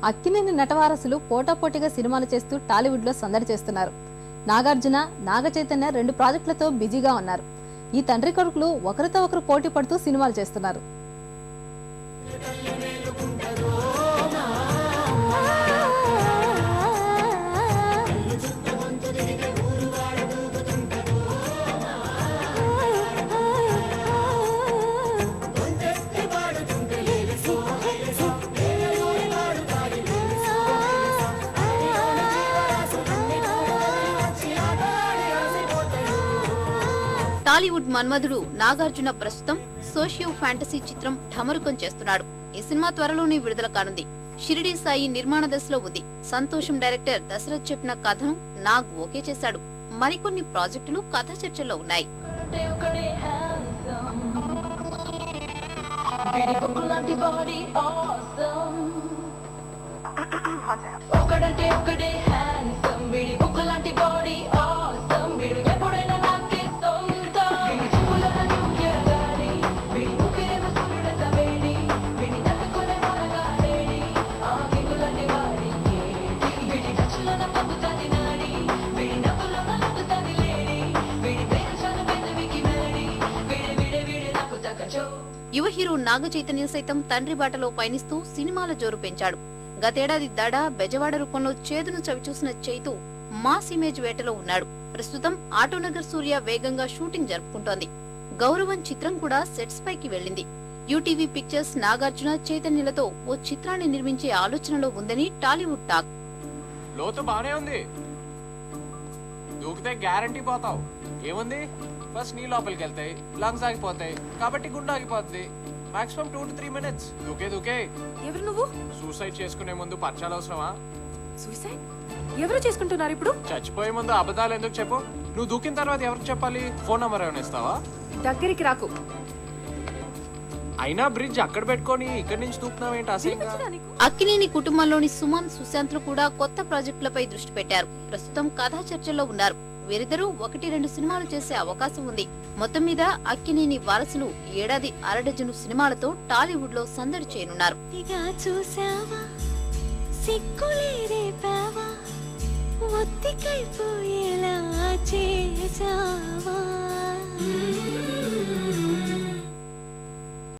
అక్కినేని నటవారసులు పోటాపోటీగా సినిమాలు చేస్తూ టాలీవుడ్ లో సందడి చేస్తున్నారు. నాగార్జున, నాగ చైతన్య 2 ప్రాజెక్టులతో బిజీగా ఉన్నారు. ఈ తండ్రి కొడుకులు ఒకరితో ఒకరు పోటీ పడుతూ సినిమాలు చేస్తున్నారు. టాలీవుడ్ మన్మధుడు నాగార్జున ప్రస్తుతం సోషియో ఫ్యాంటసీ చిత్రం ఢమరుకం చేస్తున్నాడు. ఈ సినిమా త్వరలోనే విడుదల కానుంది. షిరిడి సాయి నిర్మాణ దశలో ఉంది. సంతోషం డైరెక్టర్ దశరథ్ చెప్పిన కథను నాగ్ ఓకే చేశాడు. మరికొన్ని ప్రాజెక్టులు కథ చర్చల్లో ఉన్నాయి. యువ హీరో నాగ చైతన్య సైతం తండ్రి బాటలో పయనిస్తూ సినిమాల జోరు పెంచాడు. గతేడాది దడ, బెజవాడ రూపంలో చేదును చవిచూసిన చైతు మాస్ ఇమేజ్ వేటలో ఉన్నాడు. ప్రస్తుతం ఆటోనగర్ సూర్య వేగంగా షూటింగ్ జరుపుకుంటోంది. గౌరవం చిత్రం కూడా సెట్స్ పైకి వెళ్లింది. యూటీవీ పిక్చర్స్ నాగార్జున, చైతన్యులతో ఓ చిత్రాన్ని నిర్మించే ఆలోచనలో ఉందని టాలీవుడ్ టాక్. లోతు బానే ఉంది, దూకితే గ్యారంటీ పోతావు. ఏముంది, ఫస్ట్ నీ లోపలికి వెళ్తాయి, లంగ్స్ ఆగిపోతాయి, కాబట్టి గుండె ఆగిపోతుంది. Maximum 2 to 3 minutes. దూకే. ఎవరు నువ్వు? సూసైడ్ చేసుకునే ముందు పరిచయాలు అవసరమా? సూసైడ్ ఎవరు చేసుకుంటున్నారు ఇప్పుడు? చచ్చిపోయే ముందు అబద్ధాలు ఎందుకు చెప్పు? నువ్వు దూకిన తర్వాత ఎవరికి చెప్పాలి? ఫోన్ నంబర్ ఏమైనా ఇస్తావా? దగ్గరికి రాకు. అయినా బ్రిడ్జ్ అక్కడ పెట్టుకొని ఇక్కడి నుంచి దూకున్నావేంటి అసహ్యంగా? అక్కినేని కుటుంబంలోని సుమన్, సుశాంత్లు కూడా కొత్త ప్రాజెక్టులపై దృష్టి పెట్టారు. ప్రస్తుతం కథా చర్చల్లో ఉన్నారు. వీరిద్దరూ 1-2 సినిమాలు చేసే అవకాశం ఉంది. మొత్తం మీద అక్కినేని వారసులు ఏడాది అరడజను సినిమాలతో టాలీవుడ్ లో సందడి చేయనున్నారు. ఒత్తికైపోయేలా చేసావా